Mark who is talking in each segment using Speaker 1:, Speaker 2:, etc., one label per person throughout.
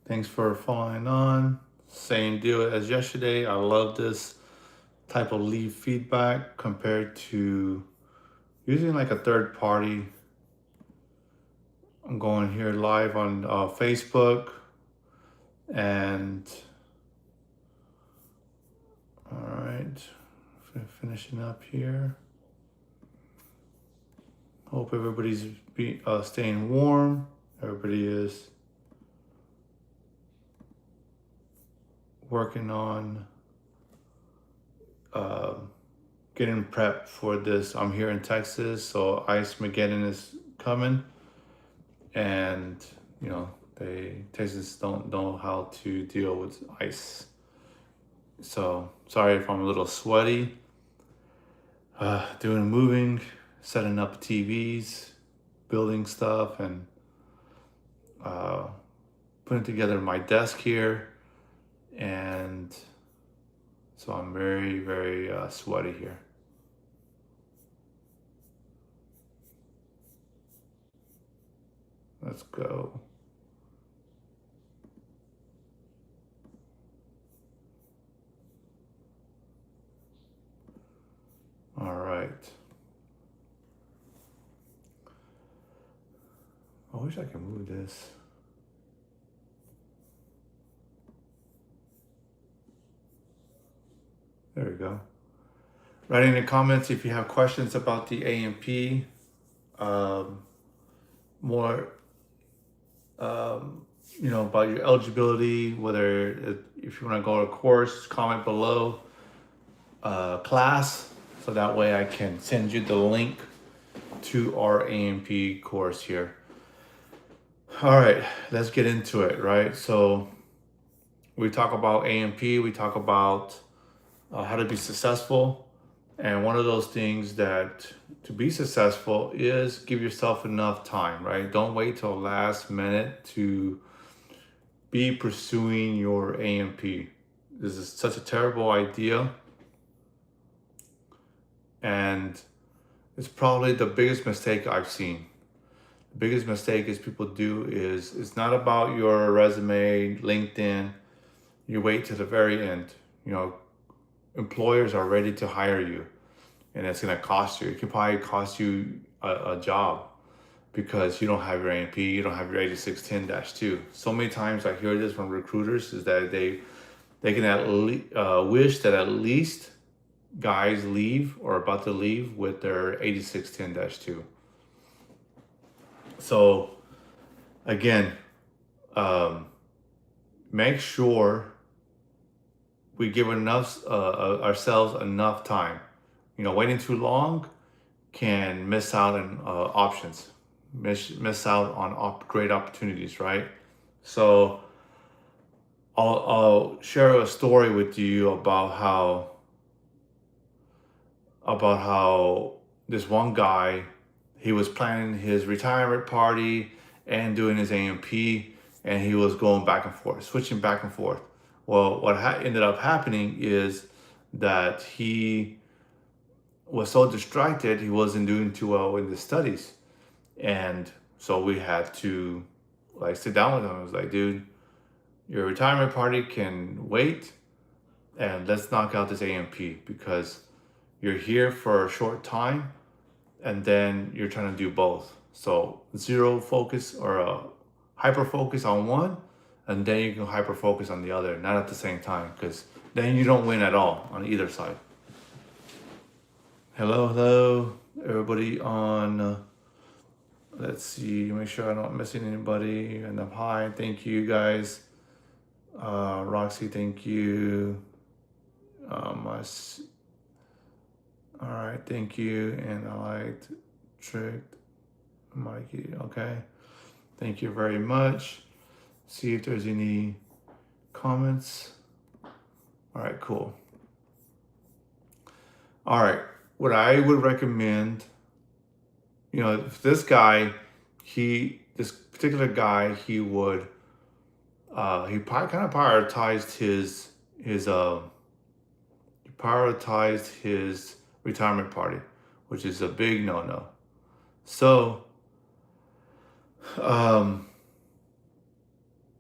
Speaker 1: Thanks for following on. Same deal as yesterday. I love this type of leave feedback compared to using like a third party. I'm going here live on Facebook and all right, finishing up here. Hope everybody's staying warm. Everybody is working on uh, getting prepped for this. I'm here in Texas, so Ice Mageddon is coming, and you know Texans don't know how to deal with ice. So sorry if I'm a little sweaty. Doing moving, setting up TVs, building stuff, and uh, putting together my desk here, and so I'm very sweaty here. Let's go. All right. I wish I could move this. There we go. Write in the comments if you have questions about the A&P, more, um, about your eligibility, if you want to go to a course, comment below class, so that way I can send you the link to our A&P course here. All right, let's get into it, right? So we talk about A&P, we talk about how to be successful. And one of those things that to be successful is give yourself enough time, right? Don't wait till last minute to be pursuing your A&P. This is such a terrible idea. And it's probably the biggest mistake I've seen. The biggest mistake is people do is it's not about your resume, LinkedIn. You wait to the very end. Employers are ready to hire you, and it's going to cost you. It could probably cost you a job because you don't have your A&P, you don't have your 8610-2. So many times I hear this from recruiters is that they can wish that at least guys leave or about to leave with their 8610-2. So again, make sure we give ourselves enough time. Waiting too long can miss out on options, miss out on great opportunities, right? So I'll share a story with you about how this one guy, he was planning his retirement party and doing his A&P, and he was going back and forth, switching back and forth. Well, what ended up happening is that he was so distracted, he wasn't doing too well in the studies. And so we had to sit down with him. I was like, dude, your retirement party can wait, and let's knock out this A&P because you're here for a short time and then you're trying to do both. So zero focus or a hyper focus on one, and then you can hyper focus on the other, not at the same time, because then you don't win at all on either side. Hello, everybody on, let's see, make sure I'm not missing anybody. And hi, thank you guys. Roxy, thank you. All right, thank you. And I liked Tricked Mikey. Okay, thank you very much. See if there's any comments. All right, cool. All right, what I would recommend, if this particular guy, he would, he kind of prioritized his retirement party, which is a big no-no. So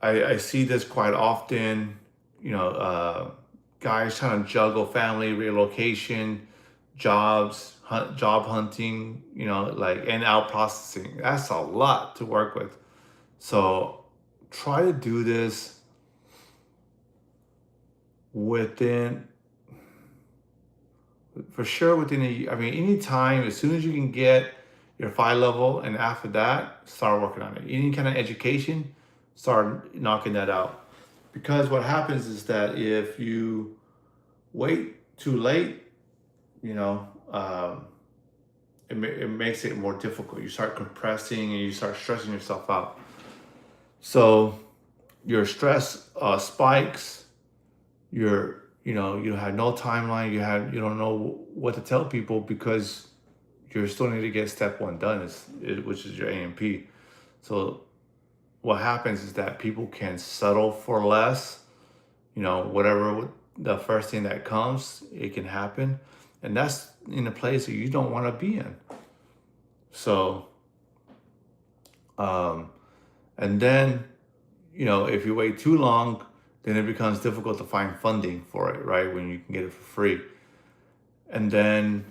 Speaker 1: I see this quite often, you know, guys trying to juggle family relocation, job hunting, you know, like and out processing. That's a lot to work with. So try to do this within, for sure, within I mean, anytime, as soon as you can get your FI level, and after that, start working on it. Any kind of education, start knocking that out. Because what happens is that if you wait too late, you know, it makes it more difficult. You start compressing and you start stressing yourself out. So your stress spikes. You have no timeline. You don't know what to tell people because you still need to get step one done, which is your A&P. So what happens is that people can settle for less. Whatever the first thing that comes, it can happen, and that's in a place that you don't want to be in. So, and then, if you wait too long, then it becomes difficult to find funding for it, right? When you can get it for free. And then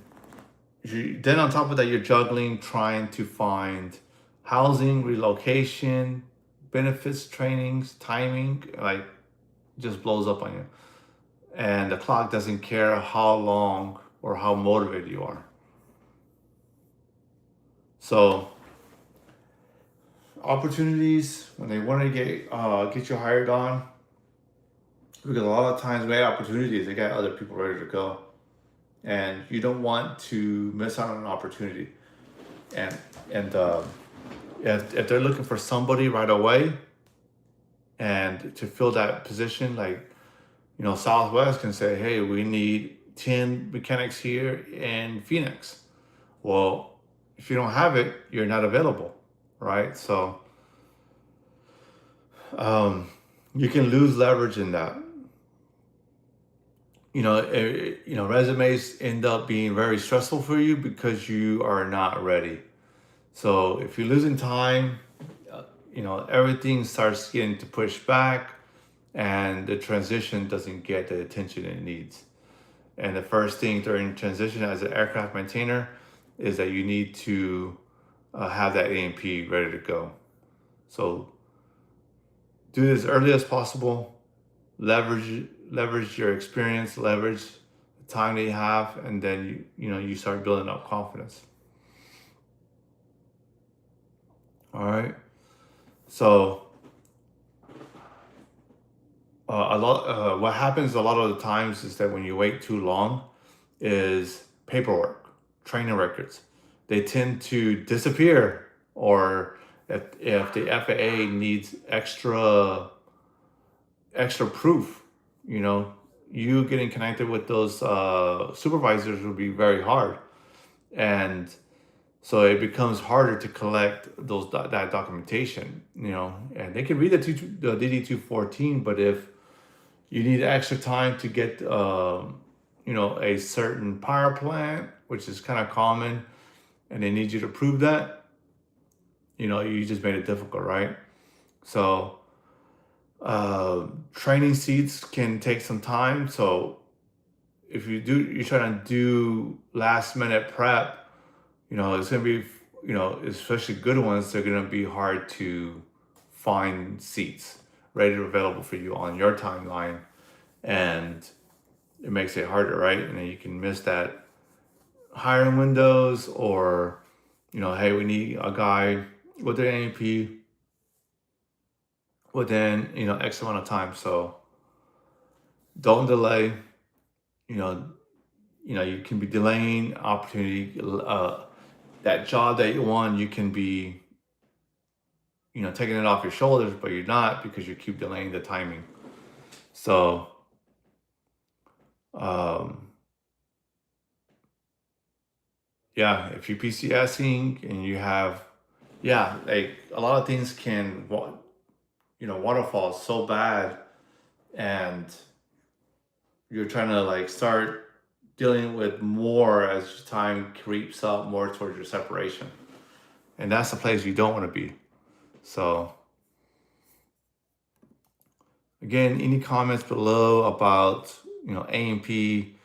Speaker 1: on top of that, you're juggling trying to find housing, relocation, benefits, trainings, timing, like just blows up on you. And the clock doesn't care how long or how motivated you are. So opportunities, when they want to get you hired on, because a lot of times we have opportunities, they got other people ready to go, and you don't want to miss out on an opportunity. And if they're looking for somebody right away, and to fill that position, like Southwest can say, hey, we need 10 mechanics here in Phoenix. Well, if you don't have it, you're not available, right? So you can lose leverage in that. Resumes end up being very stressful for you because you are not ready. So if you're losing time, everything starts getting to push back, and the transition doesn't get the attention it needs. And the first thing during transition as an aircraft maintainer is that you need to have that A&P ready to go. So do this early as possible. Leverage your experience, leverage the time that you have, and then you start building up confidence. All right. So what happens a lot of the times is that when you wait too long, is paperwork, training records, they tend to disappear, or if the FAA needs extra proof, you getting connected with those supervisors will be very hard, and so it becomes harder to collect that documentation, and they can read the DD-214, but if you need extra time to get a certain power plant, which is kind of common, and they need you to prove that, you just made it difficult, right? So training seats can take some time. So if you're trying to do last minute prep, it's going to be, especially good ones, they're going to be hard to find seats ready to available for you on your timeline. And it makes it harder, right? And then you can miss that hiring windows, or, hey, we need a guy with their A&P within, X amount of time. So don't delay. You can be delaying opportunity. That job that you want, you can be, taking it off your shoulders, but you're not, because you keep delaying the timing. So, yeah, if you're PCSing and you have, like a lot of things can, waterfall so bad, and you're trying to like start dealing with more as time creeps up more towards your separation. And that's the place you don't want to be. So Again, any comments below about, A&P,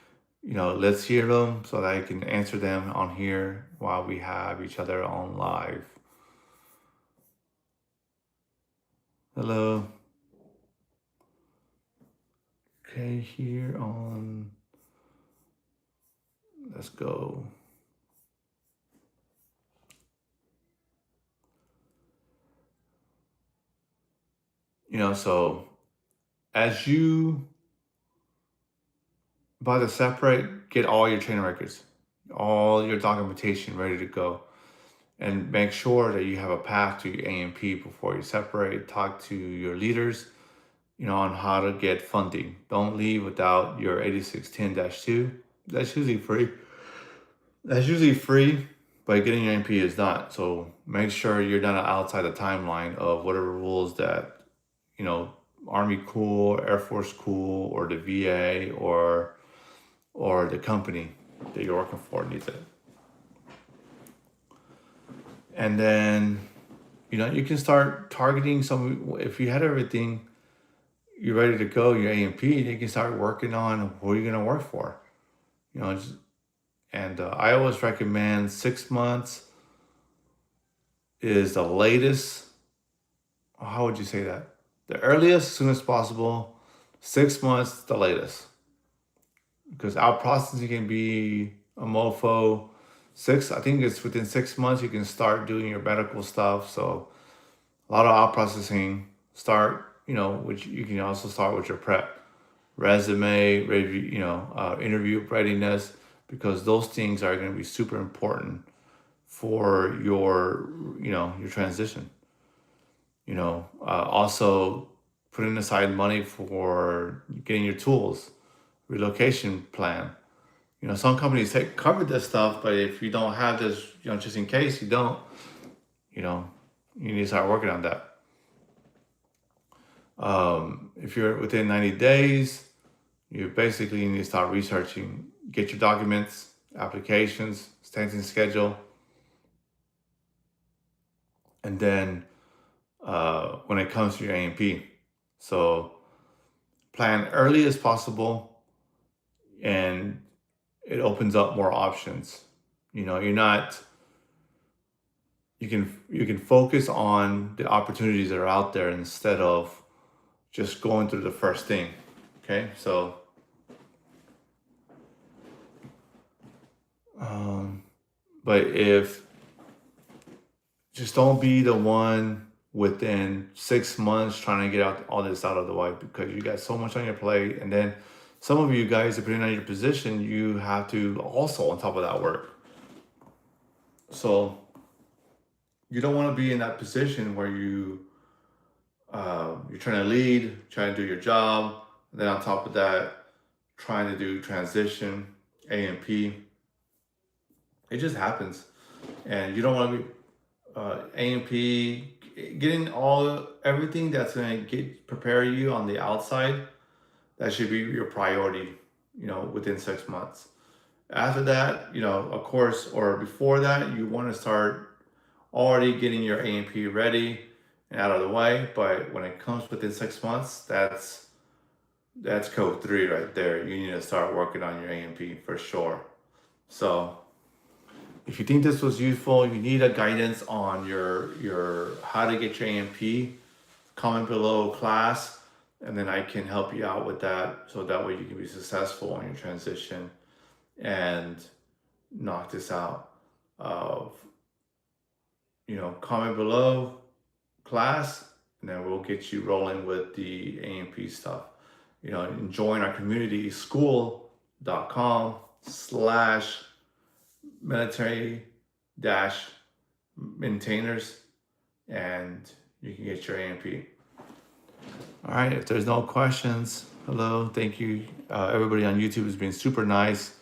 Speaker 1: let's hear them so that I can answer them on here while we have each other on live. Hello. Okay, here on, let's go. So as you about to separate, get all your training records, all your documentation ready to go, and make sure that you have a path to your A&P before you separate. Talk to your leaders, on how to get funding. Don't leave without your 8610-2. That's usually free. But getting your A&P is not. So make sure you're not outside the timeline of whatever rules that, Army Corps, Air Force Corps, or the VA, or the company that you're working for needs it. And then, you can start targeting some. If you had everything, you're ready to go, your A&P, you can start working on who you're going to work for. And I always recommend 6 months is the latest. How would you say that? The earliest, as soon as possible. 6 months, the latest. Because out processing can be a mofo. I think it's within 6 months you can start doing your medical stuff. So a lot of out processing. Start, which you can also start with your prep, resume, review, interview readiness, because those things are going to be super important for your, your transition. Also putting aside money for getting your tools, relocation plan. Some companies cover this stuff, but if you don't have this, just in case you don't, you need to start working on that. If you're within 90 days, you basically need to start researching, get your documents, applications, stanton schedule. And then when it comes to your A&P, so plan early as possible, and it opens up more options. You're not, you can focus on the opportunities that are out there instead of just going through the first thing. Okay, so but if just don't be the one within 6 months trying to get all this out of the way, because you got so much on your plate. And then some of you guys, depending on your position, you have to also on top of that work. So you don't want to be in that position where you're trying to lead, trying to do your job, and then on top of that, trying to do transition, A&P. It just happens, and you don't want to be A&P, getting everything that's going to prepare you on the outside. That should be your priority, within 6 months. After that, of course, or before that, you want to start already getting your A&P ready and out of the way. But when it comes within 6 months, that's code 3 right there. You need to start working on your A&P for sure. So if you think this was useful, you need a guidance on your how to get your A&P, comment below class, and then I can help you out with that, so that way you can be successful on your transition and knock this out. Comment below class, and then we'll get you rolling with the A&P stuff. And join our community, school.com/military-maintainers, and you can get your A&P. All right, if there's no questions, hello, thank you. Everybody on YouTube has been super nice.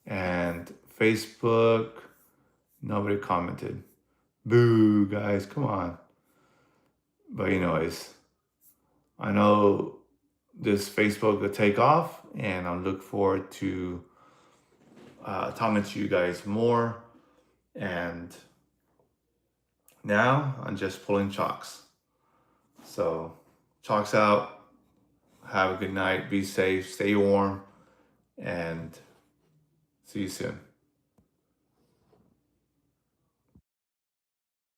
Speaker 1: And Facebook, nobody commented. Boo, guys, come on. But anyways, I know this Facebook will take off, and I look forward to talking to you guys more. And now I'm just pulling chalks. So chalks out. Have a good night. Be safe. Stay warm. And see you soon.